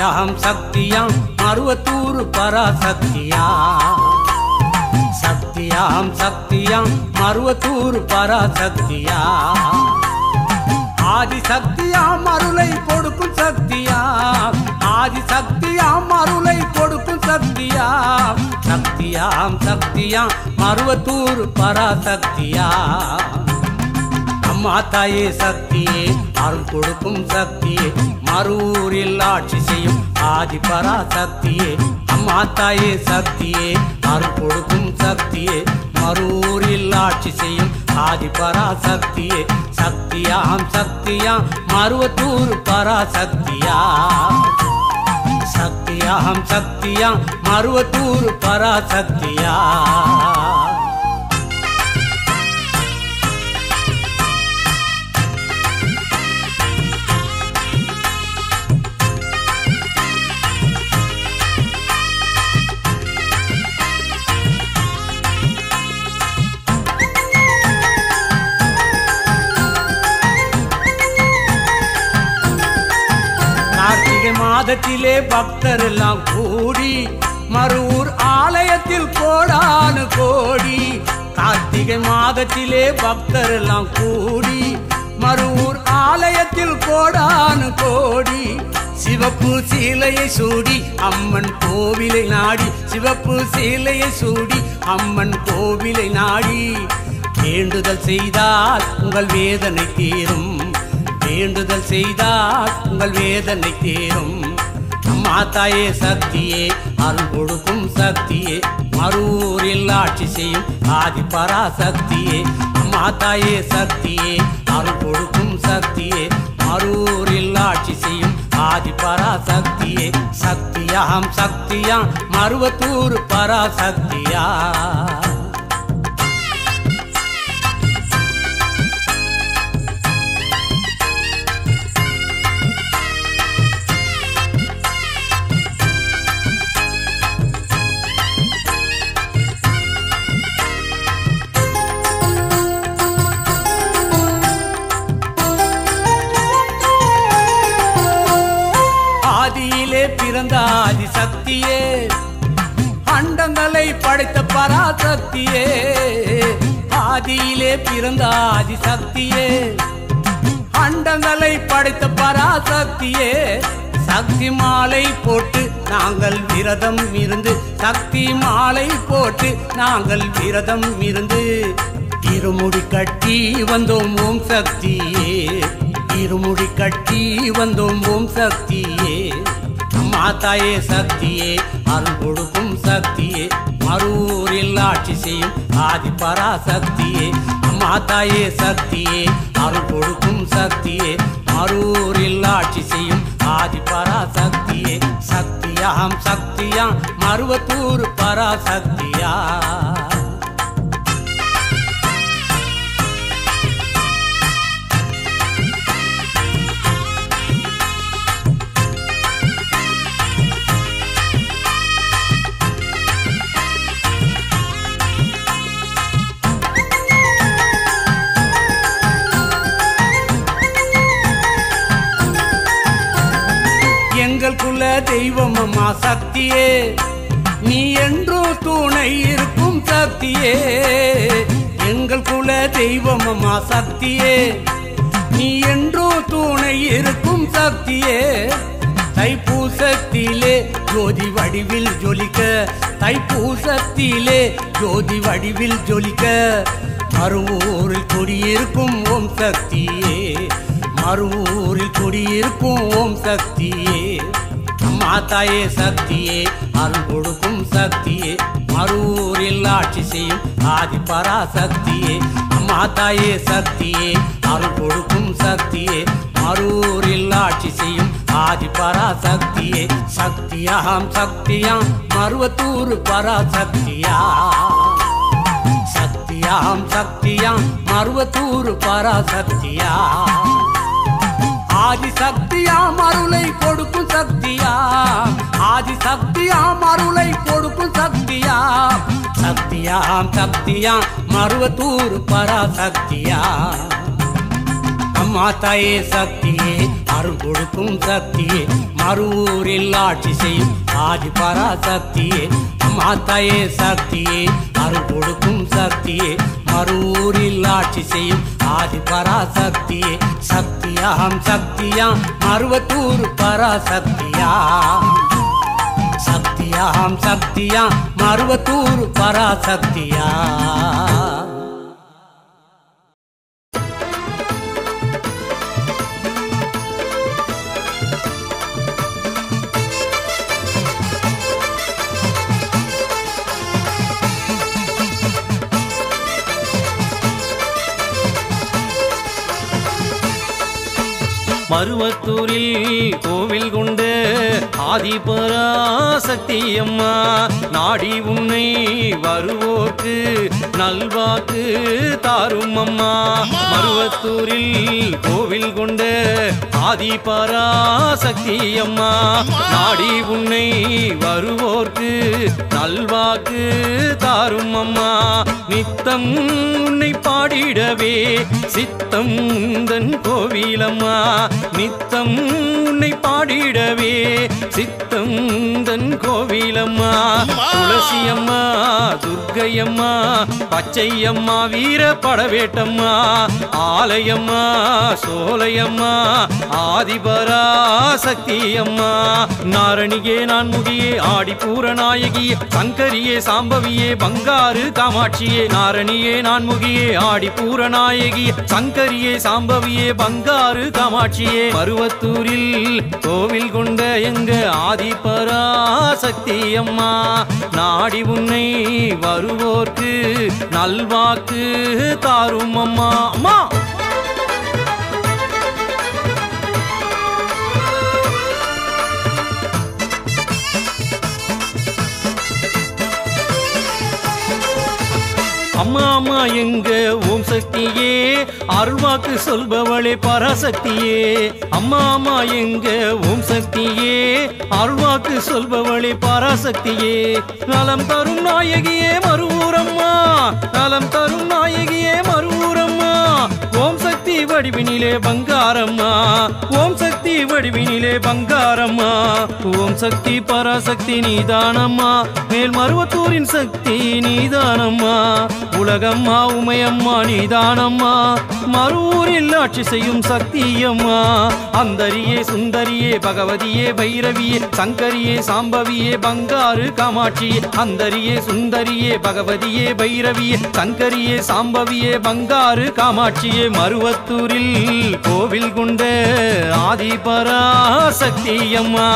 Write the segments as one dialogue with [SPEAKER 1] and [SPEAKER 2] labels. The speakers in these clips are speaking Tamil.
[SPEAKER 1] சக்தியாம் சக்தியாம் மருவத்தூர் பராசக்தியா சக்தியாம் சக்தியாம் மருவத்தூர் பராசக்தியா ஆதிசக்தியாம் அருளை கொடுக்கும் சக்தியா ஆதிசக்தியாம் அருளை கொடுக்கும் சக்தியா சக்தியாம் சக்தியாம் மருவத்தூர் பராசக்தியா அம்மா தாயே சக்தியே அருள் கொடுக்கும் சக்தியே மருவூரில் ஆட்சி செய்யும் ஆதி பராசக்தியே அம்மா தாயே சக்தியே அருள் கொடுக்கும் சக்தியே மருவூரில் ஆட்சி செய்யும் ஆதி பராசக்தியே சக்தியாம் சக்தியாம் மருவத்தூர் பராசக்தியா சக்தியாம் சக்தியாம் மருவத்தூர் பராசக்தியா மாதத்திலே பக்தர் எல்லாம் கூடி மருவூர் ஆலயத்தில் கோடானு கோடி கார்த்திகை மாதத்திலே பக்தர் எல்லாம் கூடி மருவூர் ஆலயத்தில் கோடானு கோடி சிவப்பு சீலையை சூடி அம்மன் கோவிலை நாடி சிவப்பு சீலையை சூடி அம்மன் கோவிலை நாடி வேண்டுதல் செய்தால் உங்கள் வேதனை தீரும் வேண்டுதல் செய்தால் உங்கள் வேதனை தீரும் அம்மா தாயே சக்தியே அருள் கொடுக்கும் சக்தியே மருவூரில் ஆட்சி செய்யும் ஆதி பராசக்தியே அம்மா தாயே சக்தியே அருள் கொடுக்கும் சக்தியே மருவூரில் ஆட்சி செய்யும் ஆதி பராசக்தியே சக்தியாம் சக்தியாம் மருவத்தூர் பராசக்தியா பிறந்த ஆதிசக்தியே அண்டங்களை படைத்த பராசக்தியே ஆதியிலே பிறந்த ஆதிசக்தியே அண்டங்களை படைத்த பராசக்தியே சக்தி மாலை போட்டு நாங்கள் விரதம் இருந்து சக்தி மாலை போட்டு நாங்கள் விரதம் இருந்து இருமுடி கட்டி வந்தோம் ஓம் சக்தியே இருமுடி கட்டி வந்தோம் ஓம் சக்தியே அம்மா தாயே சக்தியே அருள் கொடுக்கும் சக்தியே மருவூரில் ஆட்சி செய்யும் ஆதி பராசக்தியே அம்மா தாயே சக்தியே அருள் கொடுக்கும் சக்தியே மருவூரில் ஆட்சி செய்யும் ஆதி பராசக்தியே சக்தியாம் சக்தியாம் மருவத்தூர் பராசக்தியா எங்கள் குல தெய்வம் அம்மா சக்தியே நீ என்றும் துணை இருக்கும் சக்தியே எங்கள் குல தெய்வம் அம்மா சக்தியே நீ என்றும் துணை இருக்கும் சக்தியே தைப்பூசத்திலே ஜோதி வடிவில் ஜொலிக்க தைப்பூசத்திலே ஜோதி வடிவில் ஜொலிக்க மருவூரில் குடியிருக்கும் ஓம் சக்தியே மருவூரில் குடியிருக்கும் ஓம் சக்தியே அம்மா தாயே சக்தியே அருள் கொடுக்கும் சக்தியே மருவூரில் ஆட்சி செய்யும் ஆதி பராசக்தியே அம்மா தாயே சக்தியே அருள் கொடுக்கும் சக்தியே மருவூரில் ஆட்சி செய்யும் ஆதி பராசக்தியே சக்தியாம் சக்தியாம் மருவத்தூர் பராசக்தியா சக்தியாம் சக்தியாம் மருவத்தூர் பராசக்தியா ஆதிசக்தியாம் அருளை கொடுக்கும் சக்தியா ஆதிசக்தியாம் அருளை கொடுக்கும் சக்தியா சக்தியாம் சக்தியாம் மருவத்தூர் பராசக்தியா அம்மா தாயே சக்தியே அருள் கொடுக்கும் சக்தியே மறுவூரில் ஆட்சி செய்யும் ஆதி பராசக்தியே அம்மா தாயே சக்தியே அருள் கொடுக்கும் சக்தியே மறுவூரில் ஆட்சி செய்யும் ஆதி பராசக்தியே சக்தியாம் சக்தியாம் மருவத்தூர் பராசக்தியா சக்தியாம் சக்தியாம் மருவத்தூர் பராசக்தியா
[SPEAKER 2] மருவத்தூரில் கோவில் கொண்டு ஆதிபராசக்தி அம்மா நாடி உன்னை வருவோர்க்கு நல்வாக்கு தாரும் அம்மா மருவத்தூரில் கோவில் கொண்டு ஆதிபராசக்தி அம்மா நாடி உன்னை வருவோர்க்கு நல்வாக்கு தாரும் அம்மா நித்தம் உன்னை பாடிடவே சித்தம் உந்தன் கோவிலம்மா நித்தம் உன்னை பாடிடவே சித்தம் உந்தன் கோவிலம்மா துளசியம்மா துர்க்கையம்மா பச்சையம்மா வீர படவேட்டம்மா ஆலயம்மா சோலையம்மா ஆதிபராசக்தி அம்மா நாரணியே நான்முகியே ஆடிப்பூரநாயகியே சங்கரியே சாம்பவியே பங்காரு காமாட்சியே நாரணியே நான்முகியே ஆடிப்பூரநாயகியே சங்கரியே சாம்பவியே பங்காரு காமாட்சியே மருவத்தூரில் கோவில் கொண்ட எங்க ஆதிபராசக்தி அம்மா நாடி உன்னை வருவோர்க்கு நல்வாக்கு தாரும் அம்மா அம்மா அம்மா அம்மா எங்க ஓம் சக்தியே அருள்வாக்கு சொல்பவளே பராசக்தியே அம்மா அம்மா எங்க ஓம் சக்தியே அருள்வாக்கு சொல்பவளே பராசக்தியே நலம் தரும் நாயகியே மருவூரம்மா நலம் தரும் நாயகியே மருவூரம்மா ஓம் சக்தி வடிவினிலே பங்காரம்மா ஓம் சக்தி வடிவினிலே பங்காரம்மா ஓம் சக்தி பராசக்தி நீதானம்மா மேல் மருவத்தூரின் சக்தி நீதானம்மா உலகம்மா உமையம்மா நீதானம்மா மருவூரில் ஆட்சி செய்யும் சக்தியம்மா அந்தரியே சுந்தரியே பகவதியே பைரவியே சங்கரியே சாம்பவியே பங்காரு காமாட்சியே அந்தரியே சுந்தரியே பகவதியே பைரவியே சங்கரியே சாம்பவியே பங்காரு காமாட்சியே மருவத்தூரில் கோவில் கொண்ட ஆதிபராசக்தி அம்மா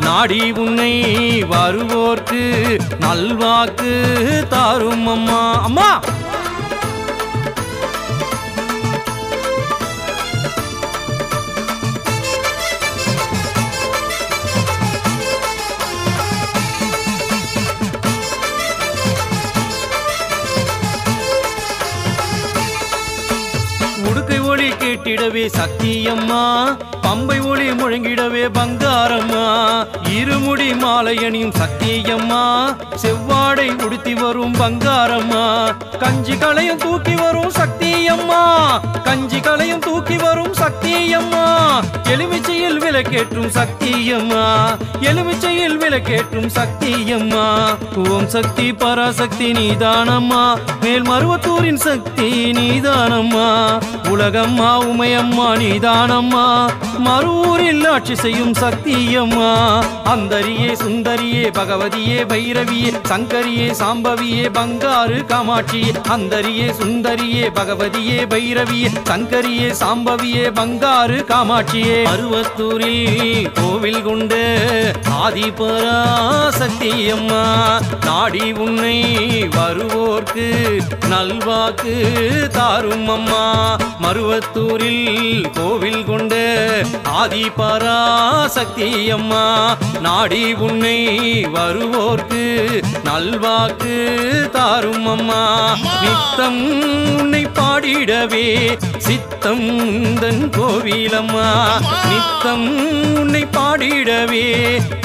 [SPEAKER 2] நாடி உன்னை வருவோர்க்கு நல்வாக்கு தாரும் அம்மா அம்மா ஒளி கேட்டிடவே சக்தியம்மா பம்பை ஒளி முழங்கிடவே பங்காரம்மா இருமுடி மாலையணியும் சக்தியம்மா செவ்வாடை உடுத்தி வரும் பங்காரம்மா கஞ்சி களையும் தூக்கி வரும் சக்தியம்மா கஞ்சி களையும் தூக்கி வரும் சக்தியம்மா எலுமிச்சையில் விளக்கேற்றும் சக்தியம்மா எலுமிச்சையில் விளக்கேற்றும் சக்தியம்மா ஓம் சக்தி பராசக்தி நீதானம்மா மேல் மருவத்தூரின் சக்தி நீதானம்மா உலகம்மா உமையம்மா நீதானம்மா மருவூரில் ஆட்சி செய்யும் சக்தியம்மா அந்தரியே சுந்தரியே பகவதியே பைரவியே சங்கரியே சாம்பவியே பங்காரு காமாட்சியே அந்தரியே சுந்தரியே பகவதியே பைரவியே சங்கரியே சாம்பவியே பங்காரு காமாட்சியே மருவத்தூரில் கோவில் கொண்டு ஆதிபராசக்தி அம்மா நாடி உன்னை வருவோர்க்கு நல்வாக்கு தாரும் அம்மா மருவத்தூரில் கோவில் கொண்டு ஆதிபராசக்தி அம்மா நாடி உன்னை வருவோர்க்கு நல்வாக்கு தாரும் அம்மா நித்தம் உன்னை பாடிடவே சித்தம் உந்தன் கோவிலம்மா நித்தம் உன்னை பாடிடவே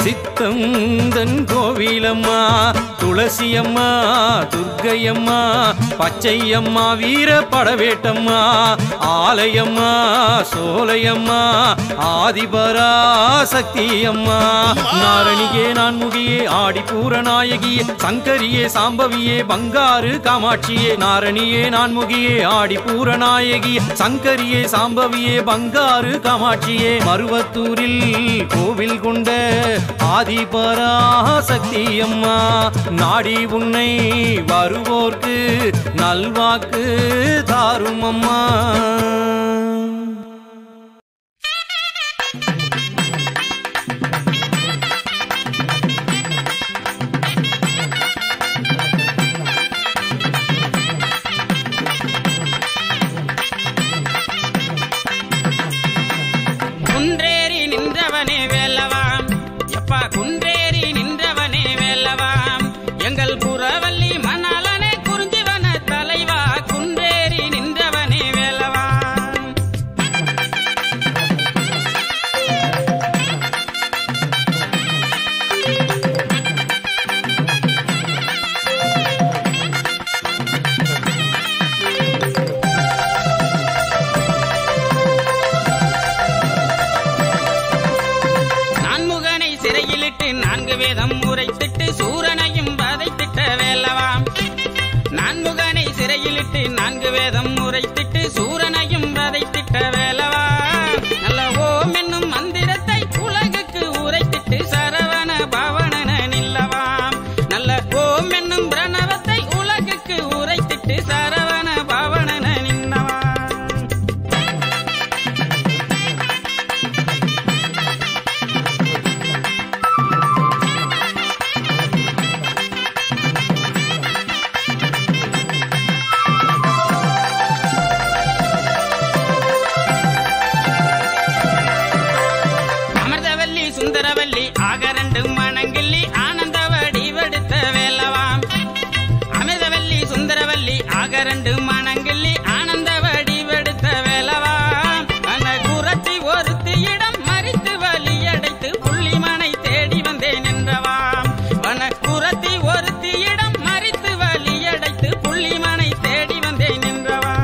[SPEAKER 2] சித்தம் உந்தன் கோவிலம்மா துளசியம்மா துர்க்கையம்மா பச்சையம்மா வீர படவேட்டம்மா ஆலயம்மா சோலையம்மா ஆதிபரா சக்தியம்மா நாரணியே நான்முகியே ஆடிப்பூர நாயகியே சங்கரியே சாம்பவியே பங்காரு காமாட்சியே நாரணியே நான்முகியே ஆடிப்பூர நாயகியே சங்கரியே சாம்பவியே பங்காரு காமாட்சியே மருவத்தூரில் கோவில் கொண்ட ஆதிபரா சக்தியம்மா நாடி உன்னை வருவோர்க்கு நல்வாக்கு தாரும் அம்மா.
[SPEAKER 3] குன்றேறி நின்றவனே வேலவாம் எப்பா குன்றேறி நின்றவனே வேலவாம் எங்கள் புறவல்லி மணாலனே குறிஞ்சிவன தலைவா குன்றேறி நின்றவனே வேலவாம். நான்முகனை சிறையிலிட்டு 4 வேதம் உரைத்திட்டு சூரனையும் வதைத்திட்ட வேலவாம். நான்முகனை சிறையிலிட்டு 4 வேதம் உரைத்திட்டு சூரனையும் வதைத்திட்ட வேலவாம். நல்ல ஓம் என்னும் மந்திரத்தை உலகுக்கு உரைத்திட்டு சரவண பவனன நில்லவாம். நல்ல ஓம் என்னும் பிரணவத்தை உலகுக்கு உரைத்திட்டு சரவண பவனன நின்னவாம். அமிர்தவல்லி சுந்தரவல்லி ஆக 2 மணங்கிள்ளி ஆனந்த வடிவெடுத்த வேலவாம். அமிர்தவல்லி சுந்தரவல்லி ஆக 2 மணங்கிள்ளி ஆனந்த வடிவெடுத்த வேலவாம். அந்த குரத்தி ஒருத்தியிடம் மறித்து வலியடைத்து புள்ளிமனை தேடி வந்தேன் என்றவாம். வன குரத்தி ஒருத்தியிடம் மறித்து வலியடைத்து புள்ளிமனை தேடி வந்தேன் என்றவாம்.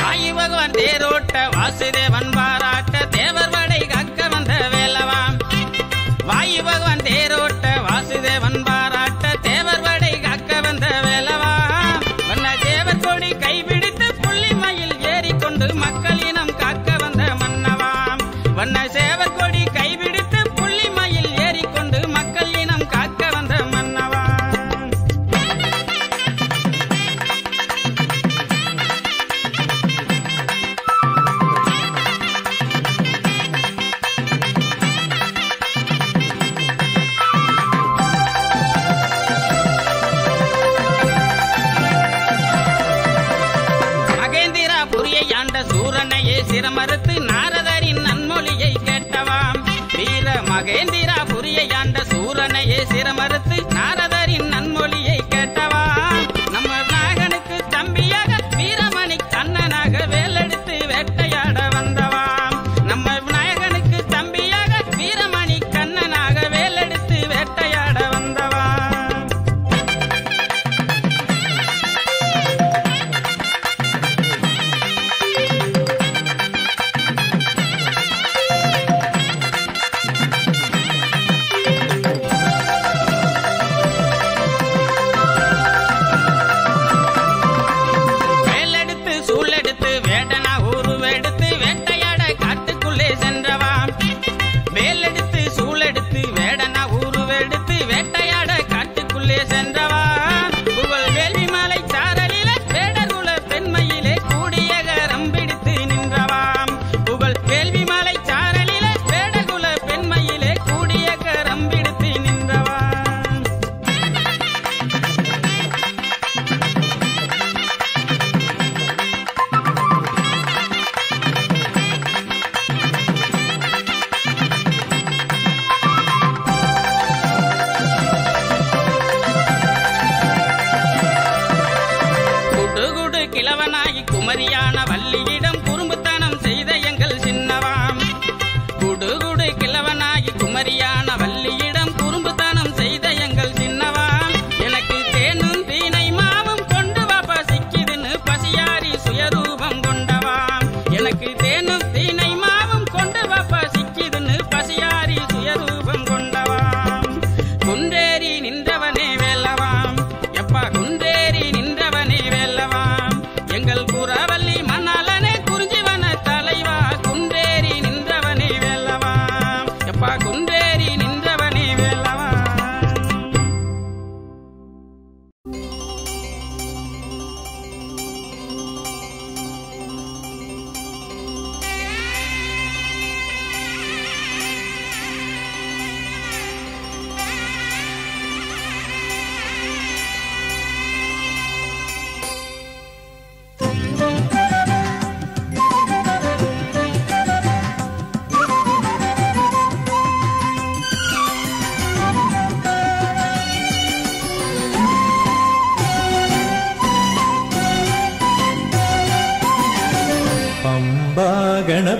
[SPEAKER 3] வாயு பகவான் தேரோட்ட வாசுதேவன் பாராட்ட தேவர் வடை காக்க வந்த வேலவாம். வாயு பகவான் தேரோட்ட வாசுதேவன் பாராட்ட தேவர் வடை காக்க வந்த வேலவாம். வண்ண தேவர் கொடி கைபிடித்து புள்ளிமயில் ஏறிக்கொண்டு மக்கள் இனம் காக்க வந்த மன்னவாம். வண்ண சேவர் கொடி கைபிடித்து புள்ளிமயில் ஏறிக்கொண்டு மக்கள் இனம் காக்க வந்த மன்னவாம். மகேந்திராபுரியை ஆண்ட சூரனையே சிரமறுத்து நாரதரின் நன்மொழியை கேட்டவாம். வீர மகேந்திராபுரியை ஆண்ட சூரனையே சிரமறுத்து நாரதரின் நன்மொழியை கேட்டவாம். நம்ம நாகனுக்கு தம்பியாக வீரமணி கண்ணனாக வேலெடுத்து வேட்டையாட வந்தவாம். நம்ம விநாயகனுக்கு தம்பியாக வீரமணி கண்ணனாக வேலெடுத்து வேட்டையாட வந்தவாம். வேலெடுத்து சூழெடுத்து வேடனா உருவெடுத்து வேட்டையாட காட்டுக்குள்ளே சென்றவாம். வேலெடுத்து சூழெடுத்து வேடனா உருவெடுத்து வேட்டையாட காட்டுக்குள்ளே சென்றவாம். புகழ் வேள்வி மலை சாரலிலே வேடர்குல பெண்மையிலே கூடிய கரம் பிடித்து நின்றவாம். புகழ் வேள்வி மலை சாரலிலே வேடர்குல பெண்மையிலே கூடிய கரம் பிடித்து நின்றவாம்.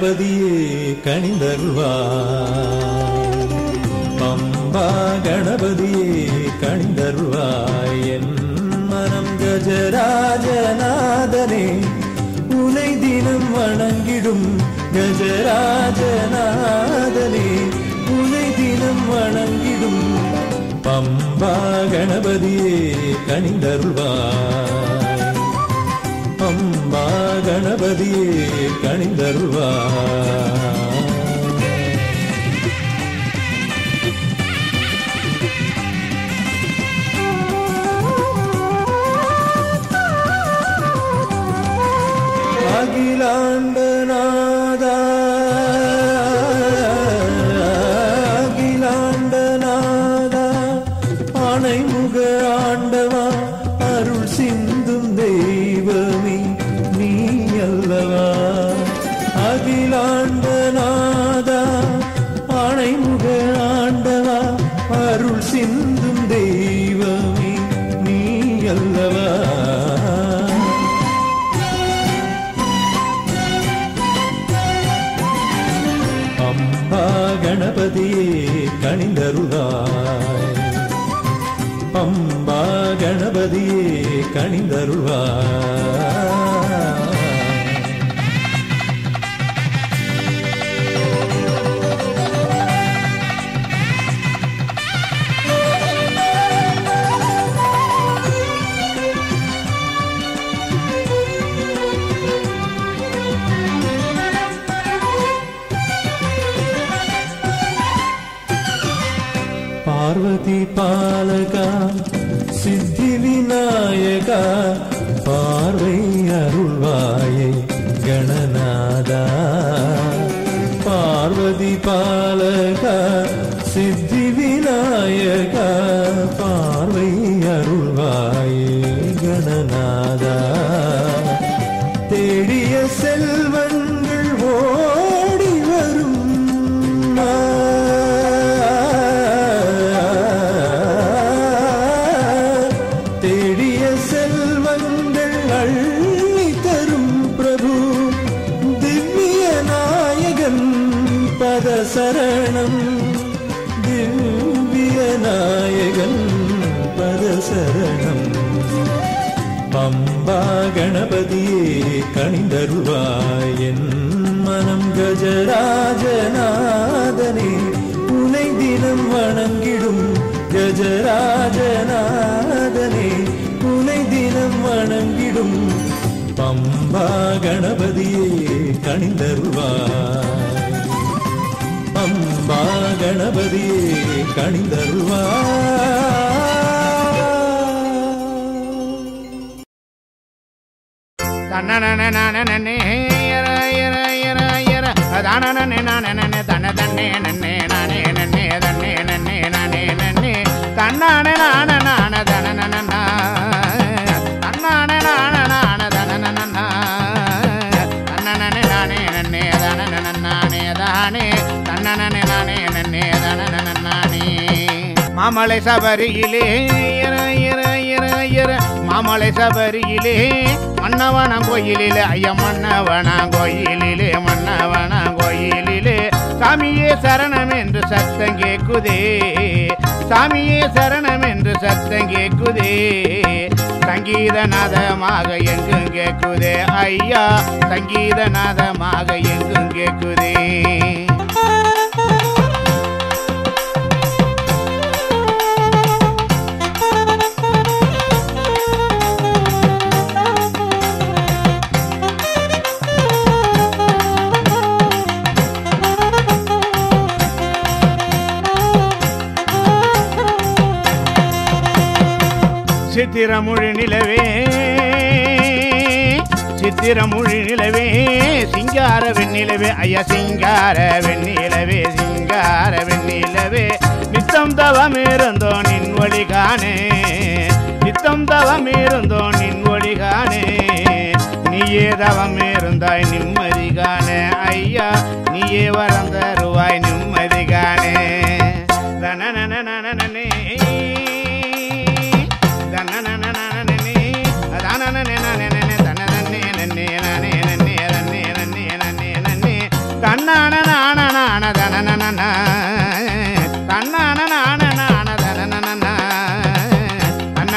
[SPEAKER 4] கணபதியே கணிந்தருள்வாய். பம்பா கணபதியே கணிந்தருள்வாய். என் மனம் கஜராஜநாதனே உனை தினம் வணங்கிடும். கஜராஜநாதனே உனை தினம் வணங்கிடும். பம்பா கணபதியே கணிந்தருள்வாய். பம்பா கணபதியே கணிந்தருள்வாய். அகிலாண்டநாதா அகிலாண்டநாதா ஆணைமுக ஆண்டவா அருள் சிந்தும் தெய்வமே நீ அல்லவா. அகிலாண்டநாதா ஆணைமுக ஆண்டவா அருள் சிந்தும் தெய்வமே நீ அல்லவா. கணபதியே கணிந்தருள்வாய். பம்பா கணபதியே கணிந்தருள்வாய். பார்வதி பாலகா சித்தி விநாயகா பார்வை அருள்வாயே கணநாதா. பார்வதி பாலகா சித்தி விநாயகா பார்வை அருள்வாயே கணநாதா. தேடிய செல்வங்கள் ஓடி வரும். தேடிய செல்வங்கள் அள்ளி தரும் பிரபு. திவ்ய நாயகன் பத சரணம். திவ்ய நாயகன் பத சரணம். பம்பா கணபதியே கணிந்தருள்வாய். என் மனம் கஜராஜநாதனே உனை தினம் வணங்கிடும். கஜராஜநாதனே உனை தினம் வணங்கிடும். பம்பா கணபதியே கணிந்தருள்வாய். பம்பா கணபதியே கணிந்தருள்வாய்.
[SPEAKER 3] மாமலை சபரியிலே மாமலை சபரியிலே மன்னவன கோயிலிலே ஐயா மன்னவன கோயிலிலே மன்னவன கோயிலிலே சாமியே சரணம் என்று சத்தம் கேக்குதே. சாமியே சரணம் என்று சத்தம் கேக்குதே. சங்கீதநாதமாக எங்கும் கேக்குதே ஐயா. சங்கீதநாதமாக எங்கும் கேக்குதே. சித்திரமொழி நிலவே சித்திரமொழி நிலவே சிங்கார வெண்ணிலவே ஐயா சிங்கார வெண்ணிலவே சிங்கார வெண்ணிலவே நித்தம் தவம் இருந்தோ நின் ஒளி காணே. நித்தம் தவம் இருந்தோ நின் ஒளி காணே. நீயே தவம் இருந்தாய் நிம்மதி காணே ஐயா. நீயே வரம் தருவாய் நிம்மதி காணே. தனனனனனனே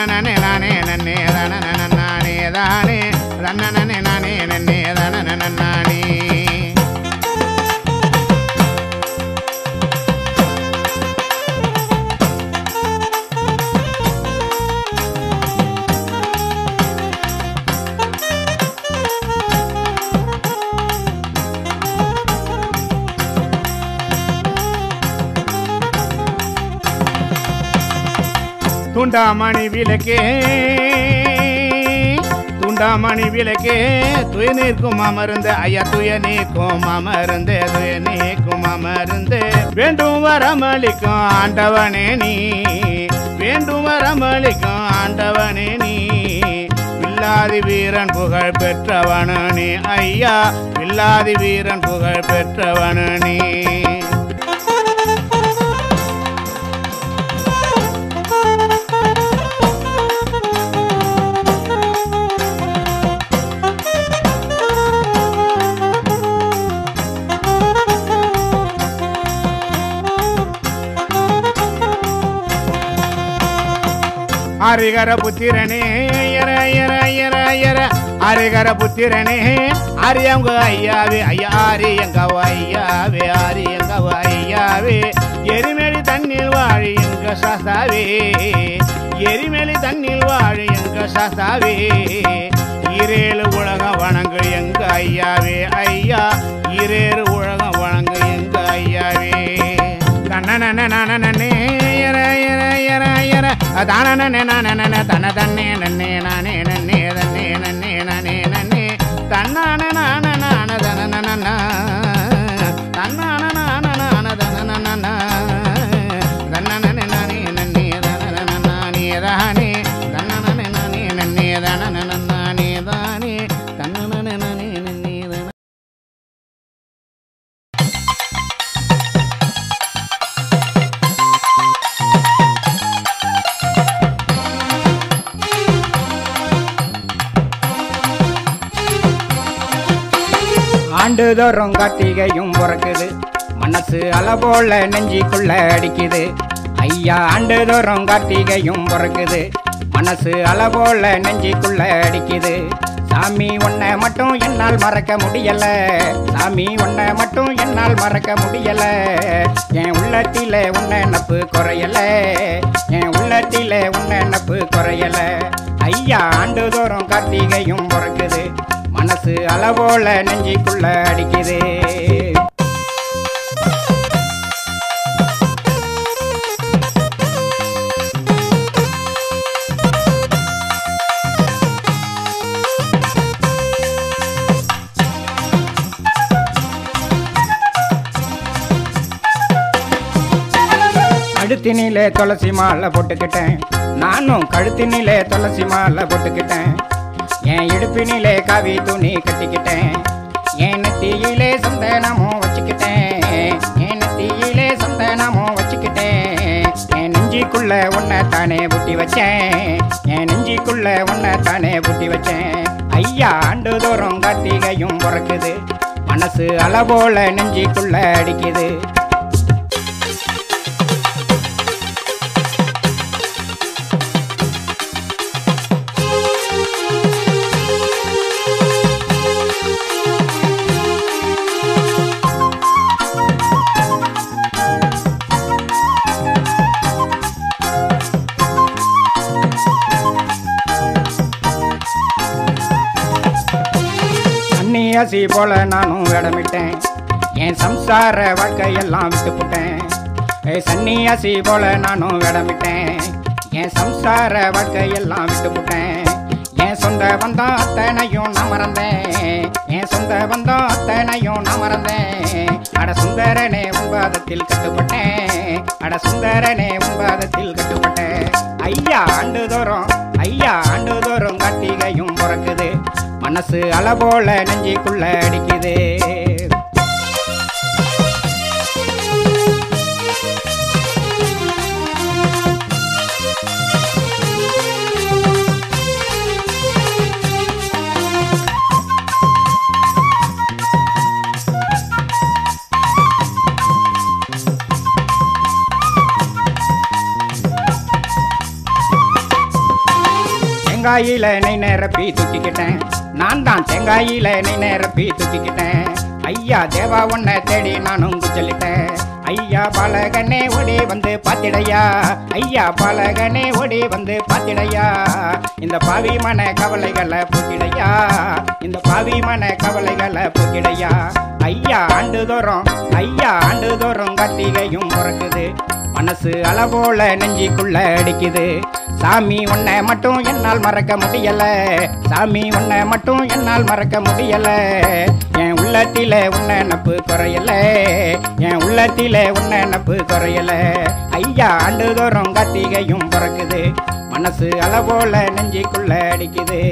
[SPEAKER 3] தனனனே நானே நன்னே தனனனே தானே தனனனே நானே நன்னே தனனனே. துண்டாமணி விளக்கே துண்டாமணி விளக்கே துய நீர்க்கும் அமர்ந்து ஐயா துய நீக்கும் அமர்ந்து துய நீக்கும் அமர்ந்து வேண்டும் வரமளிக்கும் ஆண்டவனே நீ வேண்டும் வரமளிக்கும் ஆண்டவனே நீ வில்லாதி வீரன் புகழ் பெற்றவனு நீ ஐயா வில்லாதி வீரன் புகழ் பெற்றவனு நீ. ஹரிகர புத்திரனே எர எர எர எர ஹரிகர புத்திரனே அரியங்க ஐயாவே ஐயா அரியங்க ஐயாவே அரியங்க ஐயாவே எரிமேலி தண்ணில் வாழி எங்க சாஸ்தாவே எரிமேலி தண்ணில் வாழி எங்க சாஸ்தாவே ஈரேழு உலகம் வணங்கு எங்க ஐயாவே ஐயா ஈரேழு உலகம் வணங்கு எங்க ஐயாவே. தன்னே எர எர எர எர தானே நானே தன தன்னே நன்னே நானே நன்னே தன்னே நன்னே நானே நன்னே தன்னான நான நான தன நன தன்னான நான நான தன நன தன்னனே நானே நன்னே தன நானே தானே தன்னனே நானே நன்னே தன நானே தானே தன்னனே நானே நன்னே தன.
[SPEAKER 5] ஆண்டுதோறும் கார்த்திகையும் பிறக்குது மனசு அலபோல நெஞ்சிக்குள்ள அடிக்குது ஐயா ஆண்டுதோறும் கார்த்திகையும் பிறக்குது மனசு அலபோல நெஞ்சிக்குள்ள அடிக்குது. சாமி உன்னை மட்டும் என்னால் மறக்க முடியல சாமி உன்னை மட்டும் என்னால் மறக்க முடியல என் உள்ளத்திலே உன்னை நப்பு குறையல என் உள்ளத்திலே உன்னை நப்பு குறையல ஐயா ஆண்டுதோறும் கார்த்திகையும் பிறக்குது மனசு அளவோல நெஞ்சிக்குள்ள அடிக்குது. கழுத்தினிலே துளசி மாலை போட்டுக்கிட்டேன் நானும் கழுத்தினிலே துளசி மாலை போட்டுக்கிட்டேன் என் இடுப்பினிலே காவி துணி கட்டிக்கிட்டேன் என் நெத்தியிலே சந்தனமும் வச்சுக்கிட்டேன் என் நெத்தியிலே சந்தனமும் வச்சுக்கிட்டேன் என் நெஞ்சிக்குள்ள உன்னை தானே பூட்டி வச்சேன் என் நெஞ்சிக்குள்ள உன்னை தானே பூட்டி வச்சேன் ஐயா ஆண்டுதோறும் கார்த்திகையும் பிறக்குது மனசு அளவோல நெஞ்சிக்குள்ள அடிக்குது. சன்னியாசி போல நானும் வேடமிட்டேன் என் சம்சார வாழ்க்கையெல்லாம் விட்டுப்புட்டேன் சன்னியாசி போல நானும் வேடமிட்டேன் என் சம்சார வாழ்க்கையெல்லாம் விட்டுப்புட்டேன் என் சொந்த பந்தம் அத்தனையும் நான் மறந்தேன் என் சொந்த பந்தம் அத்தனையும் நான் மறந்தேன் அட சுந்தரனே உன்பாதத்தில் கட்டுப்பட்டேன் அட சுந்தரனே உன்பாதத்தில் கட்டுப்பட்டேன் ஐயா ஆண்டுதோறும் கார்த்திகையும் பிறக்குது மனசு அளவோல நெஞ்சிக்குள்ள அடிக்குது. தேங்காயில நெய் நிரப்பி தூக்கிக்கிட்டேன். நான் தான் தேங்காயில நெய் நிரப்பி தூக்கிக்கிட்டேன். ஐயா தேவா உன்னை தேடி நானும் குச்சலிட்டேன். ஐயா பாலகனே ஓடி வந்து பாத்திடையா, ஐயா பாலகனே ஓடி வந்து பாத்திடையா. இந்த பாவி மன கவலைகளை போக்கிடையா, இந்த பாவி மன கவலைகளை போக்கிடையா. ஐயா ஆண்டுதோறும், ஐயா ஆண்டுதோறும் கார்த்திகையும் பிறக்குது. மனசு அளவோல நெஞ்சிக்குள்ள அடிக்குது. சாமி உன்னை மட்டும் என்னால் மறக்க முடியல, சாமி உன்னை மட்டும் என்னால் மறக்க முடியல. என் உள்ளத்தில உன்னை நப்பு குறையல, என் உள்ளத்தில உன்னை நப்பு குறையல. ஐயா ஆண்டுதோறும் கார்த்திகையும் பிறக்குது. மனசு அளவோல நெஞ்சிக்குள்ள அடிக்குது.